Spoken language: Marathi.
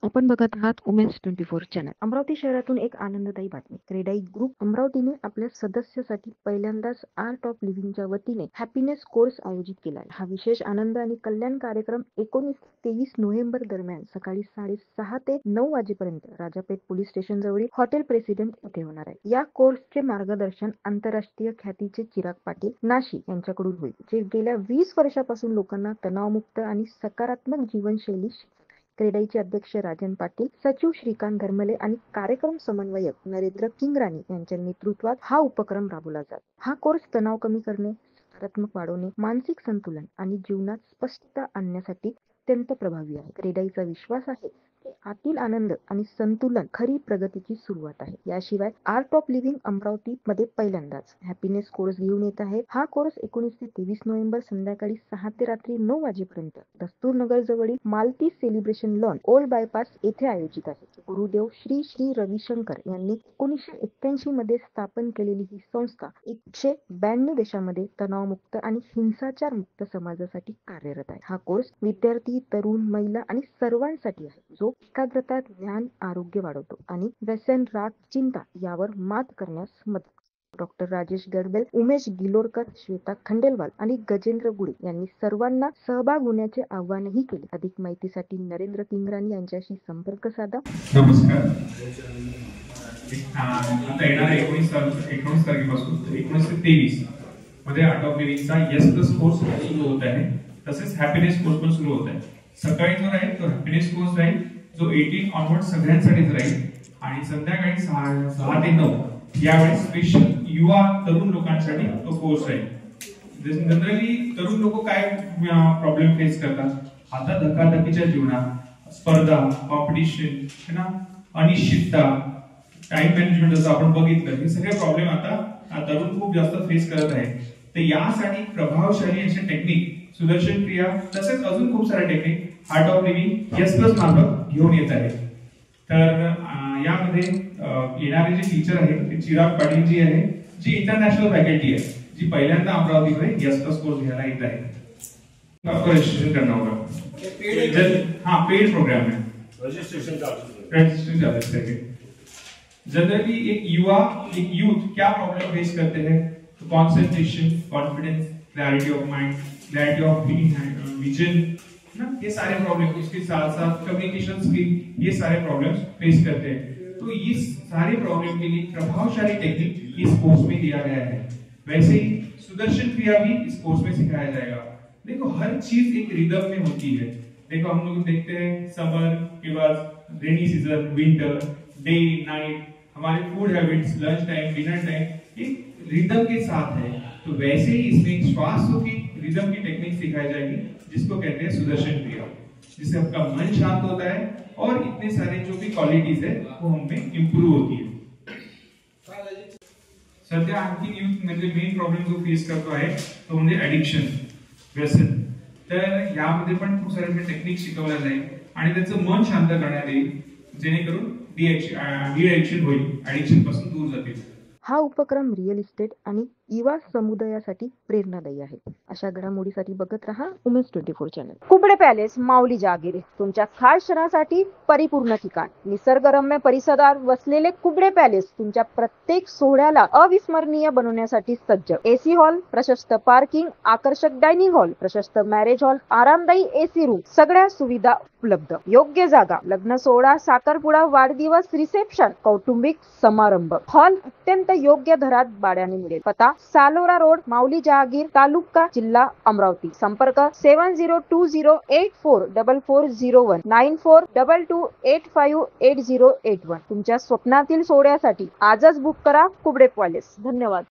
आपण बघत आहात उमेन्स 24 चॅनल. अमरावती शहरातून एक आनंददायी बातमी. क्रेडाई ग्रुप अमरावतीने आपल्या सदस्यासाठी पहिल्यांदाच आर्ट ऑफ लिव्हिंगच्या वतीने हॅपीनेस कोर्स आयोजित केला आहे. हा विशेष आनंद आणि कल्याण कार्यक्रम 19-23 नोव्हेंबर दरम्यान सकाळी 6:30 ते 9 वाजेपर्यंत राजापेठ पोलीस स्टेशन जवळील हॉटेल प्रेसिडेंट येथे होणार आहे. या कोर्सचे मार्गदर्शन आंतरराष्ट्रीय ख्यातीचे चिराग पाटील नाशी यांच्याकडून होईल, जे गेल्या 20 वर्षापासून लोकांना तणावमुक्त आणि सकारात्मक जीवनशैली क्रेडाईचे अध्यक्ष राजन पाटील, सचिव श्रीकांत धर्मले आणि कार्यक्रम समन्वयक नरेंद्र किंगराणी यांच्या नेतृत्वात हा उपक्रम राबवला जातो. हा कोर्स तणाव कमी करणे, सकारात्मक वाढवणे, मानसिक संतुलन आणि जीवनात स्पष्टता आणण्यासाठी अत्यंत प्रभावी आहे. क्रेडाईचा विश्वास आहे की आतील आनंद आणि संतुलन खरी प्रगतीची सुरुवात आहे. याशिवाय आर्ट ऑफ लिव्हिंग अमरावती मध्ये पहिल्यांदाच हॅपीनेस कोर्स घेऊन येत आहे. हा कोर्स 19 ते 23 नोव्हेंबर संध्याकाळी 6 ते रात्री 9 वाजेपर्यंत दस्तूरनगर जवळील Malti celebration lawn old bypass येथे आयोजित आहे. गुरुदेव श्री श्री रविशंकर यांनी 1981 मध्ये स्थापन केलेली ही संस्था 192 देशांमध्ये तणावमुक्त आणि हिंसाचार मुक्त समाजासाठी कार्यरत आहे. हा कोर्स विद्यार्थी, तरुण, महिला आणि सर्वांसाठी आहे, जो एकाग्रता, ज्ञान, आरोग्य वाढवतो आणि व्यसन, राग, चिंता यावर मात करण्यास मदत करतो. डॉक्टर राजेश गडबेल, उमेश गिलोरकर, श्वेता खंडेलवाल आणि गजेंद्र गुडे यांनी सर्वांना सहभाग होण्याचे आवाहनही केले. अधिक माहितीसाठी नरेंद्र किंगराणी यांच्याशी संपर्क साधा. नमस्कार. आता येणाऱ्या 19 तारखेपासून 19 ते 23 मध्ये आर्ट ऑफ लिव्हिंगचा यस कोर्स सुरू होत आहे. तसेच हॅपीनेस कोर्स पण सुरू होत आहे. सकाळी जो राहील तो हॅपीनेस कोर्स राहील, जो 18 ऑनवर्ड सगळ्यांसाठीच राहील आणि संध्याकाळी 6 ते 9 यावेळी स्पेशल युवा तरुण लोकांसाठी तो कोर्स राहील. जनरली तरुण लोक काय प्रॉब्लेम फेस करतात आता धकाधकीच्या जीवनात, स्पर्धा, कॉम्पिटिशन, अनिश्चितता, टाइम मॅनेजमेंट जसं आपण बघितलं, हे सगळे प्रॉब्लेम आता तरुण खूप जास्त फेस करत आहे. तर यासाठी प्रभावशाली असे टेक्निक, सुदर्शन क्रिया तसेच अजून खूप सारे technique art of living yes plus मार्फत घेऊन येत आहे. तर यामध्ये येणारे जे टीचर आहे ते चिराग पाटील जी आहे, जी इंटरनॅशनल फॅकल्टी आहे, जी पहिल्यांदा अमरावतीमध्ये यस प्लस कोर्स घ्यायला येत आहे. रजिस्ट्रेशन करना होगा. पेड प्रोग्राम है. रजिस्ट्रेशन चार्जेस है. जनरली एक यूथ क्या प्रॉब्लम फेस करते हैं, तो concentration, confidence, clarity of mind, clarity of vision, ये सारे प्रॉब्लम, उसके साथ साथ कम्युनिकेशन स्किल, ये सारे प्रॉब्लम्स फेस करते हैं. तो इस सारे प्रॉब्लम के लिए प्रभावशाली टेक्निक इस कोर्स में दिया गया है. वैसे ही सुदर्शन क्रिया भी इस कोर्स में सिखाया जाएगा. देखो, हर चीज एक रिदम में होती है. देखो, हम लोग देखते हैं समर के बाद rainy season, winter, day night, हमारे food habits, lunch time, dinner time, ये रिदम के साथ है. तो वैसे ही इसमें श्वासों की रिदम की टेक्निक सिखाई जाएगी, जिसको कहते हैं सुदर्शन क्रिया, जिससे आपका मन शांत होता है और इतने सारे जो भी क्वालिटीज है वो हमें इम्प्रूव होती है. सध्या आणखी यूथ म्हणजे मेन प्रॉब्लेम जो फेस करतो आहे तो म्हणजे ऍडिक्शन, व्यसन. तर यामध्ये पण खूप सारे टेक्निक शिकवल्या जाईल आणि त्याचं मन शांत करण्यात येईल, जेणेकरून डी-ऍडिक्शन होईल, ऍडिक्शन पासून दूर जातील. हा उपक्रम रिअल इस्टेट आणि युवा समुदायासाठी प्रेरणादायी आहे. अशा घडामोडीसाठी बघत रहा उमेश 24 चॅनल. कुबडे पॅलेस, माऊली जहागीर, तुमच्या खास क्षणासाठी परिपूर्ण ठिकाण. निसर्गरम्य परिसरात वसलेले कुबडे पॅलेस तुमच्या प्रत्येक सोहळ्याला अविस्मरणीय बनवण्यासाठी सज्ज. एसी हॉल, प्रशस्त पार्किंग, आकर्षक डायनिंग हॉल, प्रशस्त मॅरेज हॉल, आरामदायी एसी रूम, सगळ्या सुविधा उपलब्ध. योग्य जागा, लग्न सोहळा, साखरपुडा, वाढदिवस, रिसेप्शन, कौटुंबिक समारंभ. हॉल अत्यंत योग्य दरात भाड्याने मिळेल. पता सालोरा रोड, माऊली जहागीर, तालुका, जिल्हा अमरावती. संपर्क 7020844401 9422858081. तुमच्या स्वप्नातील सोहळ्यासाठी आजच बुक करा कुबडे पॅलेस. धन्यवाद.